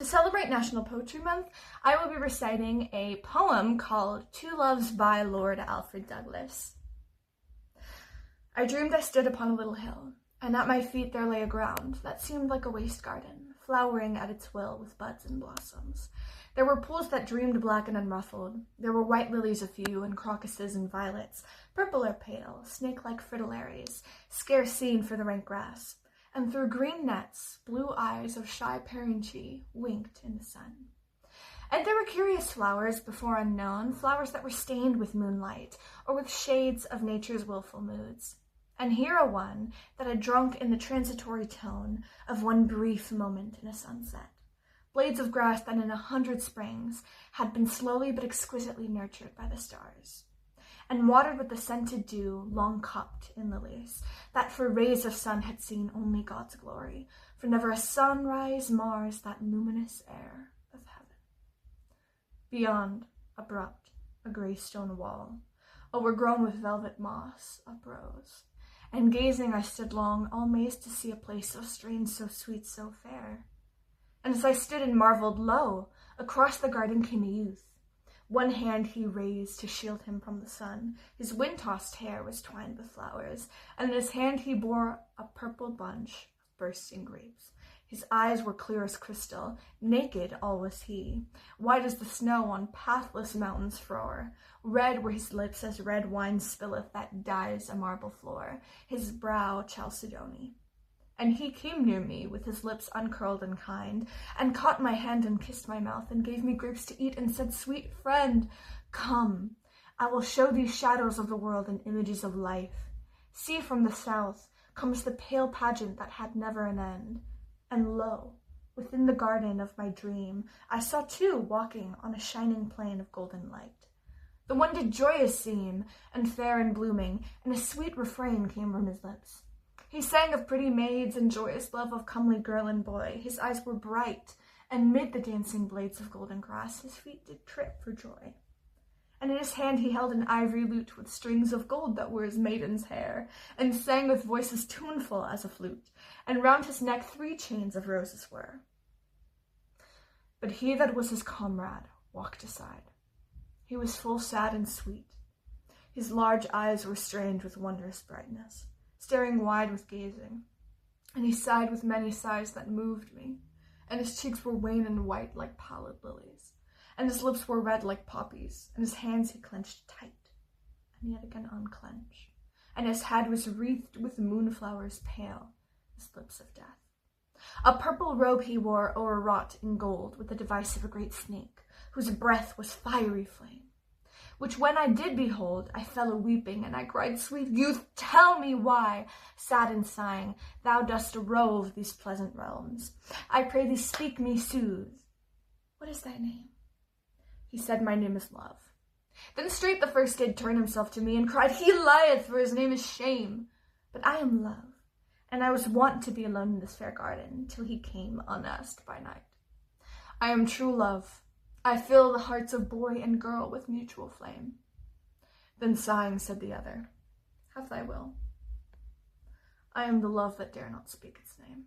To celebrate National Poetry Month, I will be reciting a poem called Two Loves by Lord Alfred Douglas. I dreamed I stood upon a little hill, and at my feet there lay a ground that seemed like a waste garden, flowering at its will with buds and blossoms. There were pools that dreamed black and unruffled. There were white lilies a few, and crocuses and violets, purple or pale, snake-like fritillaries, scarce seen for the rank grass. And through green nets, blue eyes of shy Perinchi winked in the sun. And there were curious flowers before unknown, flowers that were stained with moonlight, or with shades of nature's willful moods. And here a one that had drunk in the transitory tone of one brief moment in a sunset. Blades of grass that in 100 springs had been slowly but exquisitely nurtured by the stars, and watered with the scented dew long cupped in lilies, that for rays of sun had seen only God's glory, for never a sunrise mars that luminous air of heaven. Beyond, abrupt, a grey stone wall, overgrown with velvet moss, uprose, and gazing I stood long, all mazed to see a place so strange, so sweet, so fair. And as I stood and marveled, lo, across the garden came a youth. One hand he raised to shield him from the sun. His wind-tossed hair was twined with flowers, and in his hand he bore a purple bunch of bursting grapes. His eyes were clear as crystal, naked all was he, white as the snow on pathless mountains frore. Red were his lips as red wine spilleth that dyes a marble floor, his brow chalcedony. And he came near me with his lips uncurled and kind, and caught my hand and kissed my mouth, and gave me grapes to eat, and said, "Sweet friend, come, I will show thee shadows of the world and images of life. See, from the south comes the pale pageant that had never an end. And lo, within the garden of my dream, I saw two walking on a shining plain of golden light. The one did joyous seem, and fair and blooming, and a sweet refrain came from his lips. He sang of pretty maids and joyous love of comely girl and boy. His eyes were bright, and mid the dancing blades of golden grass his feet did trip for joy. And in his hand he held an ivory lute with strings of gold that were his maiden's hair, and sang with voices tuneful as a flute, and round his neck 3 chains of roses were. But he that was his comrade walked aside. He was full sad and sweet. His large eyes were strange with wondrous brightness, staring wide with gazing, and he sighed with many sighs that moved me, and his cheeks were wan and white like pallid lilies, and his lips were red like poppies, and his hands he clenched tight, and yet again unclenched, and his head was wreathed with moonflowers pale as lips of death. A purple robe he wore o'erwrought in gold, with the device of a great snake, whose breath was fiery flame. Which when I did behold, I fell a-weeping, and I cried, "Sweet youth, tell me why, sad and sighing, thou dost rove these pleasant realms. I pray thee speak me, soothe. What is thy name?" He said, "My name is Love." Then straight the first did turn himself to me, and cried, "He lieth, for his name is Shame. But I am Love, and I was wont to be alone in this fair garden, till he came unasked by night. I am true love. I fill the hearts of boy and girl with mutual flame." Then sighing said the other, "Have thy will. I am the love that dare not speak its name."